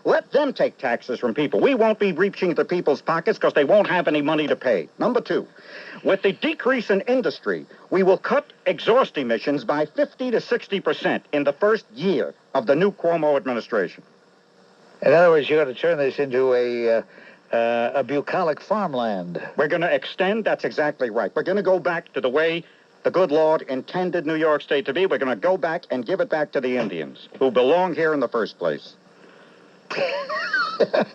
Let them take taxes from people. We won't be reaching into people's pockets because they won't have any money to pay. Number two, with the decrease in industry, we will cut exhaust emissions by 50 to 60% in the first year of the new Cuomo administration. In other words, you're going to turn this into a bucolic farmland. We're going to extend, that's exactly right. We're going to go back to the way the good Lord intended New York State to be. We're going to go back and give it back to the Indians, who belong here in the first place. All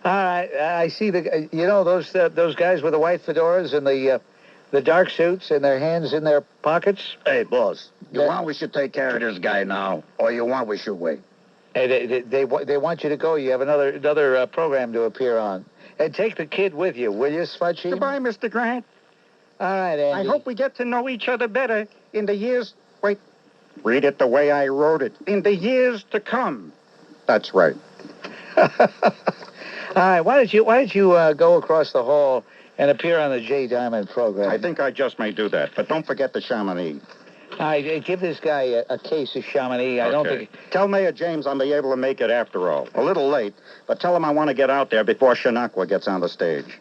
right, I see those guys with the white fedoras and the dark suits and their hands in their pockets. Hey, boss, you want we should take care of this guy now, or you want we should wait? Hey, they want you to go. You have another program to appear on. And take the kid with you, will you, Svudgy? Goodbye, Mr. Grant. All right, Andy. I hope we get to know each other better in the years... Wait. Read it the way I wrote it. In the years to come. That's right. All right, why don't you go across the hall and appear on the Jay Diamond program? I think I just may do that, but don't forget the Chamonix. All right, give this guy a case of Chamonix. I don't think... Tell Mayor James I'll be able to make it after all. A little late, but tell him I want to get out there before Shinakwa gets on the stage.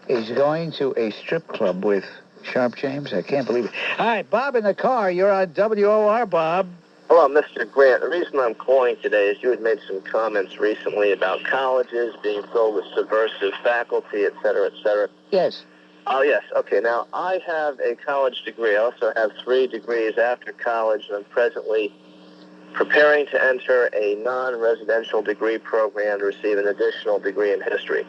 He's going to a strip club with Sharp James? I can't believe it. All right, Bob in the car. You're on WOR, Bob. Hello, Mr. Grant. The reason I'm calling today is you had made some comments recently about colleges being filled with subversive faculty, et cetera, et cetera. Yes. Oh, yes. Okay, now, I have a college degree. I also have 3 degrees after college, and I'm presently preparing to enter a non-residential degree program to receive an additional degree in history.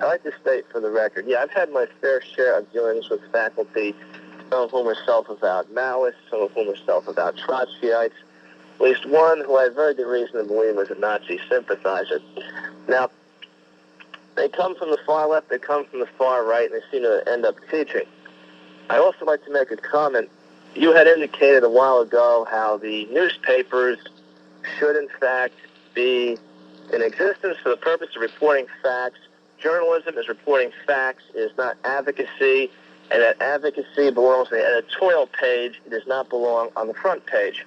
I'd like to state for the record, I've had my fair share of dealings with faculty, some of whom are self-avowed Maoists, some of whom are self-avowed Trotskyites. At least one who I had very good reason to believe was a Nazi sympathizer. Now, they come from the far left, they come from the far right, and they seem to end up teaching. I also like to make a comment. You had indicated a while ago how the newspapers should, in fact, be in existence for the purpose of reporting facts. Journalism is reporting facts, it is not advocacy, and that advocacy belongs on the editorial page. It does not belong on the front page.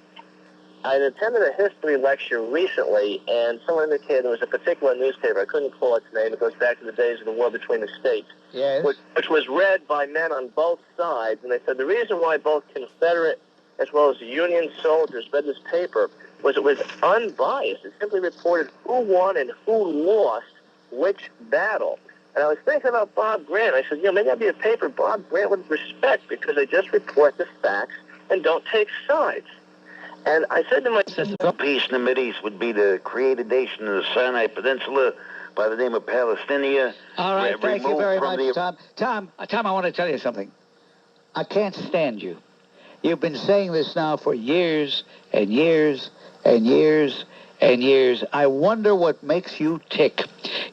I had attended a history lecture recently, and someone indicated there was a particular newspaper. I couldn't call its name. It goes back to the days of the war between the states. Yes. Which was read by men on both sides, and they said the reason why both Confederate as well as Union soldiers read this paper was it was unbiased. It simply reported who won and who lost which battle. And I was thinking about Bob Grant. I said, maybe that'd be a paper Bob Grant would respect because they just report the facts and don't take sides. And I said to myself, Peace in the Mideast would be to create a nation in the Sinai Peninsula by the name of Palestina. All right, thank you very much, Tom. Tom, I want to tell you something. I can't stand you. You've been saying this now for years and years and years and years. I wonder what makes you tick.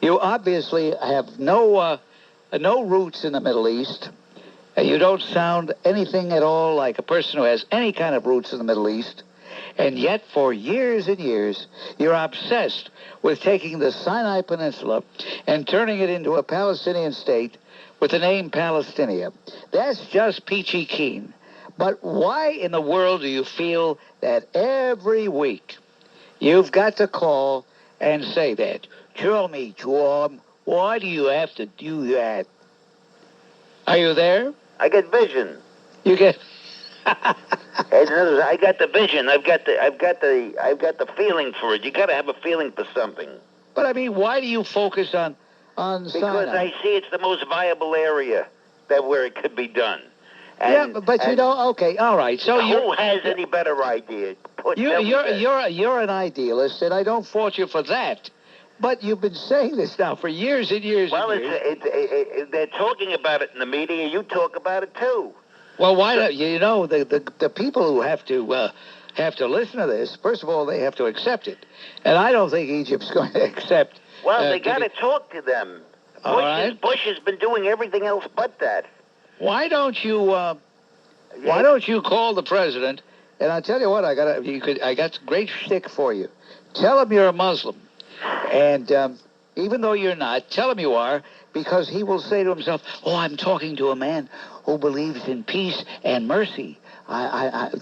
You obviously have no roots in the Middle East. You don't sound anything at all like a person who has any kind of roots in the Middle East. And yet, for years and years, you're obsessed with taking the Sinai Peninsula and turning it into a Palestinian state with the name Palestinia. That's just peachy keen. But why in the world do you feel that every week you've got to call and say that? Tell me, Tom, why do you have to do that? Are you there? I get vision. You get... I got the vision. I've got the feeling for it. You got to have a feeling for something. But I mean, why do you focus on Because Sinai? I see it's the most viable area where it could be done. And, but you know, okay, all right. So who has any better idea? You're an idealist, and I don't fault you for that. But you've been saying this now for years and years. Well, and years. They're talking about it in the media. You talk about it too. Well, why don't the people who have to listen to this? First of all, they have to accept it, and I don't think Egypt's going to accept. Well, they got to talk to them. All right. Bush has been doing everything else but that. Why don't you call the president? And I tell you what, I got great shtick for you. Tell him you're a Muslim, and even though you're not, tell him you are, because he will say to himself, "Oh, I'm talking to a man who believes in peace and mercy.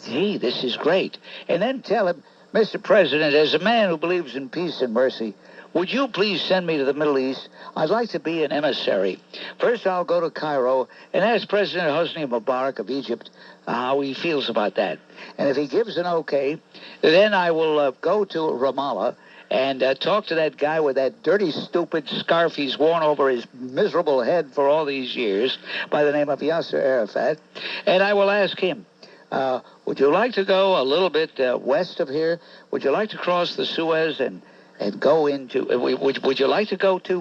Gee, this is great." And then tell him, Mr. President, as a man who believes in peace and mercy, would you please send me to the Middle East? I'd like to be an emissary. First, I'll go to Cairo and ask President Hosni Mubarak of Egypt how he feels about that. And if he gives an okay, then I will go to Ramallah and talk to that guy with that dirty, stupid scarf he's worn over his miserable head for all these years by the name of Yasser Arafat. And I will ask him, would you like to go a little bit west of here? Would you like to cross the Suez and go into... would you like to go to...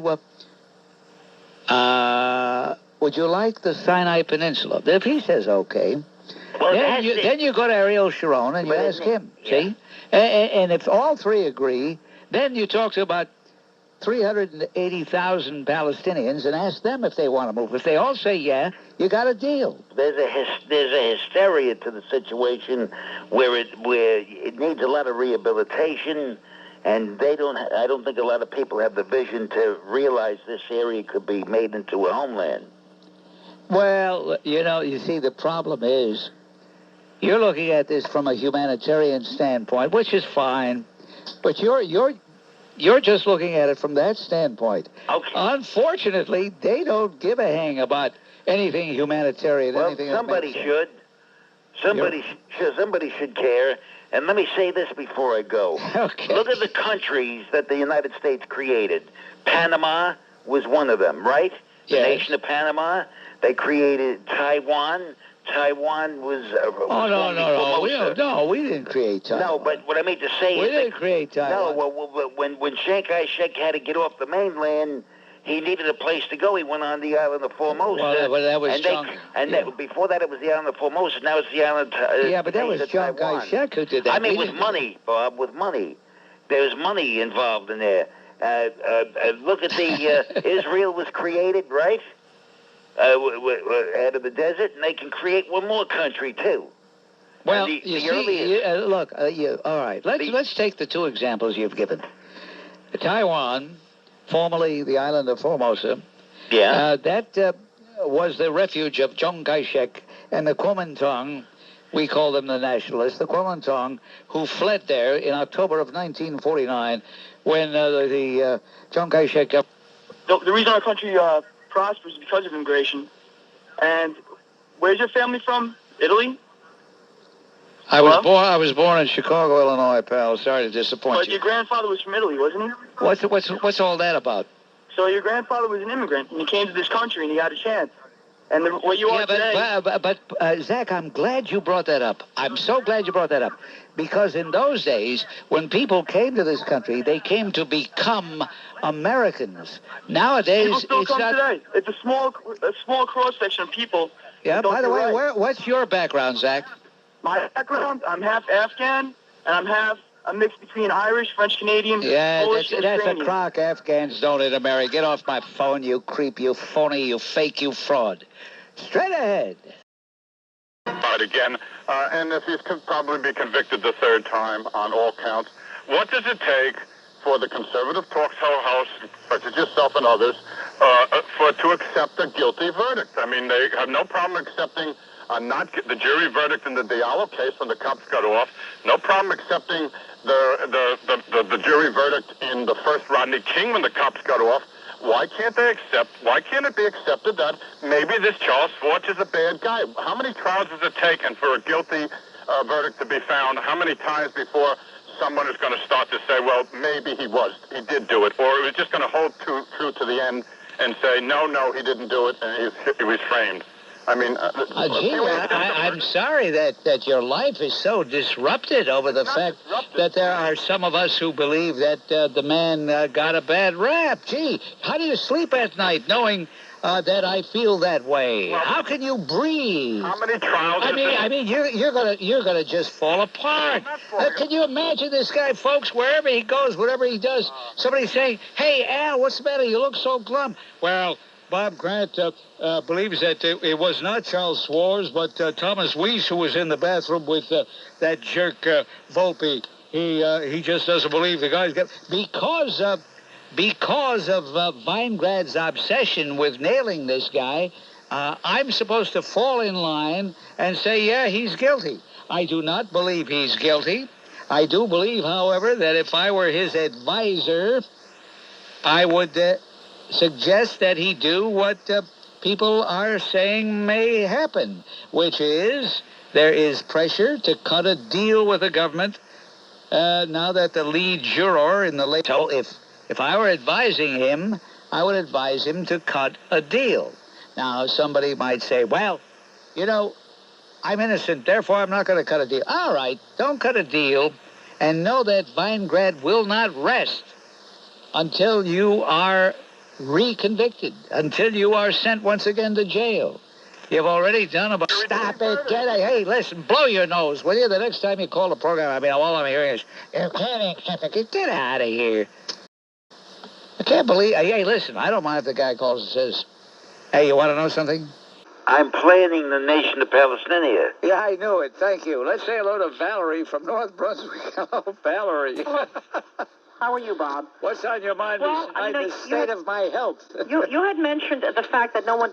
would you like the Sinai Peninsula? If he says okay, Well, then you go to Ariel Sharon and you ask him, see? And if all three agree, then you talk to about 380,000 Palestinians and ask them if they want to move. If they all say yeah, you got a deal. There's a hysteria to the situation where it needs a lot of rehabilitation, and I don't think a lot of people have the vision to realize this area could be made into a homeland. Well, you see, the problem is you're looking at this from a humanitarian standpoint, which is fine, but you're just looking at it from that standpoint. Okay. Unfortunately, they don't give a hang about anything humanitarian. Well, anything somebody should. Somebody should care. And let me say this before I go. Okay. Look at the countries that the United States created. Panama was one of them, right? The Yes. nation of Panama. They created Taiwan. Taiwan was... No, we didn't create Taiwan. No, but what I mean to say We is... didn't create Taiwan. No, well, when Chiang Kai-shek had to get off the mainland, he needed a place to go. He went on the island of Formosa. Well, but that was before that, it was the island of Formosa. Now it's the island but that was Chiang Kai-shek who did that. I mean, with money, Bob, with money. There's money involved in there. Look at the... Israel was created, right? Out of the desert, and they can create one more country, too. Well, all right. Let's take the two examples you've given. Taiwan, formerly the island of Formosa, that was the refuge of Chiang Kai-shek and the Kuomintang. We call them the nationalists, the Kuomintang, who fled there in October of 1949 when the Chiang Kai-shek... The reason our country prospers is because of immigration. And where's your family from? Italy? I was born in Chicago, Illinois, pal. Sorry to disappoint But you. your grandfather was from Italy, wasn't he? What's all that about? So your grandfather was an immigrant, and he came to this country, and he got a chance. And where you are today... But Zach, I'm glad you brought that up. I'm so glad you brought that up. Because in those days, when people came to this country, they came to become Americans. Nowadays, people still it's come not... today. It's a small cross-section of people. Yeah, by the way, what's your background, Zach? My background, I'm half Afghan, and I'm half a mix between Irish, French-Canadian, Polish, and that's a Ukrainian. crock Afghans don't intermarry. Get off my phone, you creep, you phony, you fake, you fraud. Straight ahead. But again, and if he could probably be convicted the third time on all counts, what does it take for the conservative talk show host, such as yourself and others, to accept a guilty verdict? I mean, they have no problem accepting the jury verdict in the Diallo case when the cops got off. No problem accepting the jury verdict in the first Rodney King when the cops got off. Why can't it be accepted that maybe this Charles Schwarz is a bad guy? How many trials has it taken for a guilty verdict to be found? How many times before someone is going to start to say, well, maybe he did do it, or it was just going to hold true to the end and say, no, he didn't do it, and he was framed? I mean... I'm sorry that your life is so disrupted over the fact that there are some of us who believe that the man got a bad rap. Gee, how do you sleep at night knowing that I feel that way? Well, how can you breathe? How many trials... I mean, you're gonna just fall apart. Can you imagine this guy, folks, wherever he goes, whatever he does, somebody saying, hey, Al, what's the matter? You look so glum. Well... Bob Grant believes that it was not Charles Schwarz, but Thomas Weiss, who was in the bathroom with that jerk Volpe. He just doesn't believe the guy's got... Because of Weingrad's obsession with nailing this guy, I'm supposed to fall in line and say, yeah, he's guilty. I do not believe he's guilty. I do believe, however, that if I were his advisor, I would suggest that he do what people are saying may happen, which is there is pressure to cut a deal with the government now that the lead juror in the late... So if I were advising him, I would advise him to cut a deal. Now, somebody might say, well, you know, I'm innocent, therefore I'm not going to cut a deal. All right, don't cut a deal, and know that Weingrad will not rest until you are reconvicted, until you are sent once again to jail. You've already done about... Stop it, hey, listen, blow your nose, will you? The next time you call the program, I mean, all I'm hearing is, you can't accept it. Get out of here. I can't believe... Hey, listen, I don't mind if the guy calls and says, hey, you want to know something? I'm planning the nation of Palestina. Yeah, I knew it. Thank you. Let's say hello to Valerie from North Brunswick. Hello, Valerie. How are you, Bob? What's on your mind Well, besides the state of my health? you had mentioned the fact that no one